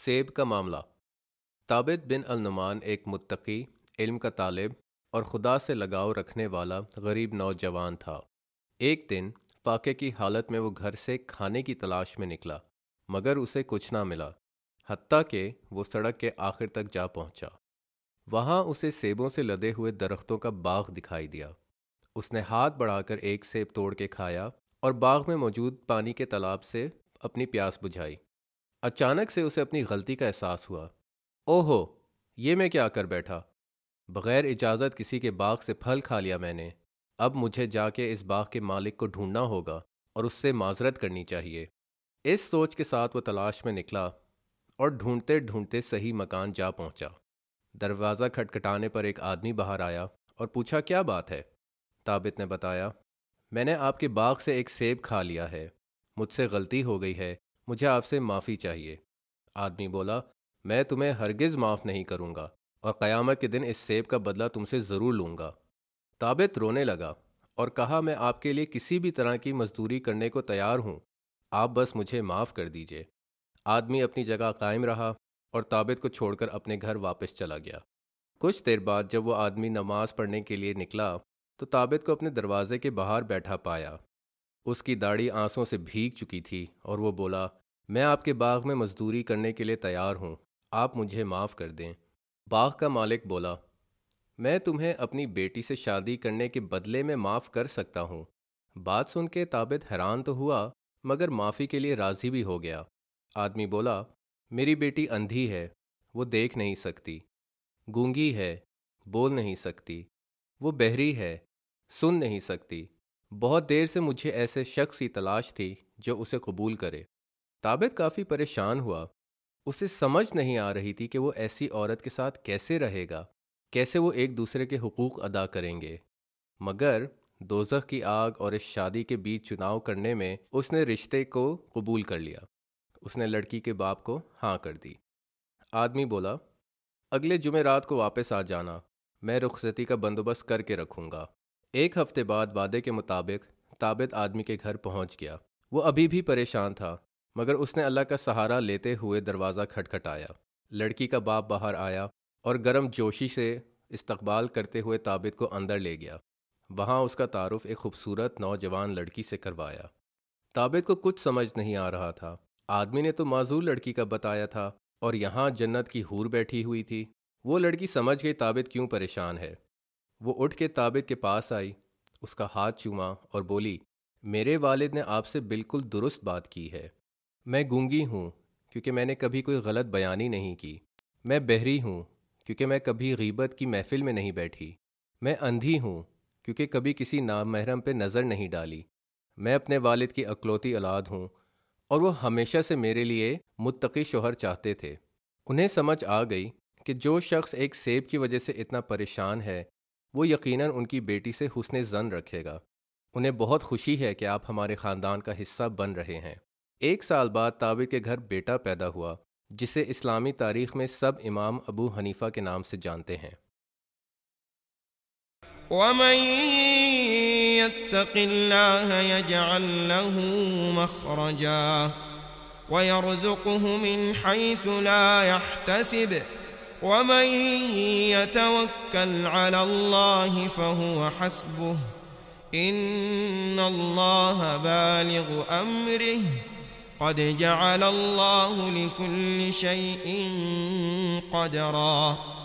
سیب کا معاملہ۔ ثابت بن النعمان ایک متقی، علم کا طالب اور خدا سے لگاؤ رکھنے والا غریب نوجوان تھا۔ ایک دن فاقے کی حالت میں وہ گھر سے کھانے کی تلاش میں نکلا، مگر اسے کچھ نہ ملا، حتیٰ کہ وہ سڑک کے آخر تک جا پہنچا۔ وہاں اسے سیبوں سے لدے ہوئے درختوں کا باغ دکھائی دیا۔ اس نے ہاتھ بڑھا کر ایک سیب توڑ کے کھایا اور باغ میں موجود پانی کے تالاب سے اپنی پیاس بجھائی۔ اچانک سے اسے اپنی غلطی کا احساس ہوا۔ اوہو، یہ میں کیا کر بیٹھا؟ بغیر اجازت کسی کے باغ سے پھل کھا لیا میں نے۔ اب مجھے جا کے اس باغ کے مالک کو ڈھونڈنا ہوگا اور اس سے معذرت کرنی چاہیے۔ اس سوچ کے ساتھ وہ تلاش میں نکلا اور ڈھونڈتے ڈھونڈتے صحیح مکان جا پہنچا۔ دروازہ کھٹکھٹانے پر ایک آدمی باہر آیا اور پوچھا، کیا بات ہے؟ ثابت نے بتایا، میں نے آپ کے باغ سے ایک سیب کھا لیا ہے، مجھ سے غلطی ہو گئی ہے، مجھے آپ سے معافی چاہیے۔ آدمی بولا، میں تمہیں ہرگز معاف نہیں کروں گا اور قیامت کے دن اس سیب کا بدلہ تم سے ضرور لوں گا۔ ثابت رونے لگا اور کہا، میں آپ کے لیے کسی بھی طرح کی مزدوری کرنے کو تیار ہوں، آپ بس مجھے معاف کر دیجئے۔ آدمی اپنی جگہ قائم رہا اور ثابت کو چھوڑ کر اپنے گھر واپس چلا گیا۔ کچھ دیر بعد جب وہ آدمی نماز پڑھنے کے لیے نکلا تو ثابت کو اپنے دروازے کے باہر بیٹھا پایا۔ اس کی داڑھی آنسوں سے بھیگ چکی تھی اور وہ بولا، میں آپ کے باغ میں مزدوری کرنے کے لیے تیار ہوں، آپ مجھے معاف کر دیں۔ باغ کا مالک بولا، میں تمہیں اپنی بیٹی سے شادی کرنے کے بدلے میں معاف کر سکتا ہوں۔ بات سن کے ثابت حیران تو ہوا مگر معافی کے لیے راضی بھی ہو گیا۔ آدمی بولا، میری بیٹی اندھی ہے، وہ دیکھ نہیں سکتی، گونگی ہے، بول نہیں سکتی، وہ بہری ہے، سن نہیں سکتی۔ بہت دیر سے مجھے ایسے شخص کی تلاش تھی جو اسے قبول کرے۔ ثابت کافی پریشان ہوا، اسے سمجھ نہیں آ رہی تھی کہ وہ ایسی عورت کے ساتھ کیسے رہے گا، کیسے وہ ایک دوسرے کے حقوق ادا کریں گے۔ مگر دوزخ کی آگ اور اس شادی کے بیچ چناؤ کرنے میں اس نے رشتے کو قبول کر لیا۔ اس نے لڑکی کے باپ کو ہاں کر دی۔ آدمی بولا، اگلے جمعرات کو واپس آ جانا، میں رخصتی کا بندوبست کر کے رکھوں گا۔ ایک ہفتے بعد وعدے کے مطابق ثابت آدمی کے گھر پہنچ گیا۔ وہ ابھی بھی پریشان تھا مگر اس نے اللہ کا سہارا لیتے ہوئے دروازہ کھٹکھٹایا۔ لڑکی کا باپ باہر آیا اور گرم جوشی سے استقبال کرتے ہوئے ثابت کو اندر لے گیا۔ وہاں اس کا تعارف ایک خوبصورت نوجوان لڑکی سے کروایا۔ ثابت کو کچھ سمجھ نہیں آ رہا تھا۔ آدمی نے تو معذور لڑکی کا بتایا تھا اور یہاں جنت کی حور بیٹھی ہوئی تھی۔ وہ لڑکی سمجھ گئی ثابت کیوں پریشان ہے۔ وہ اٹھ کے ثابت کے پاس آئی، اس کا ہاتھ چوما اور بولی، میرے والد نے آپ سے بالکل درست بات کی ہے۔ میں گونگی ہوں کیونکہ میں نے کبھی کوئی غلط بیانی نہیں کی۔ میں بہری ہوں کیونکہ میں کبھی غیبت کی محفل میں نہیں بیٹھی۔ میں اندھی ہوں کیونکہ کبھی کسی نامحرم پہ نظر نہیں ڈالی۔ میں اپنے والد کی اکلوتی اولاد ہوں اور وہ ہمیشہ سے میرے لیے متقی شوہر چاہتے تھے۔ انہیں سمجھ آ گئی کہ جو شخص ایک سیب کی وجہ سے اتنا پریشان ہے وہ یقیناً ان کی بیٹی سے حسن ظن رکھے گا۔ انہیں بہت خوشی ہے کہ آپ ہمارے خاندان کا حصہ بن رہے ہیں۔ 1 سال بعد ثابت کے گھر بیٹا پیدا ہوا جسے اسلامی تاریخ میں سب امام ابو حنیفہ کے نام سے جانتے ہیں۔ وَمَن يَتَّقِ اللَّهَ يَجْعَل لَّهُ مَخْرَجًا وَيَرْزُقْهُ مِنْ حَيْثُ لَا يَحْتَسِبُ وَمَن يَتَوَكَّلْ عَلَى اللَّهِ فَهُوَ حَسْبُهُ إِنَّ اللَّهَ بَالِغُ أَمْرِهِ قَدْ جَعَلَ اللَّهُ لِكُلِّ شَيْءٍ قَدْرًا۔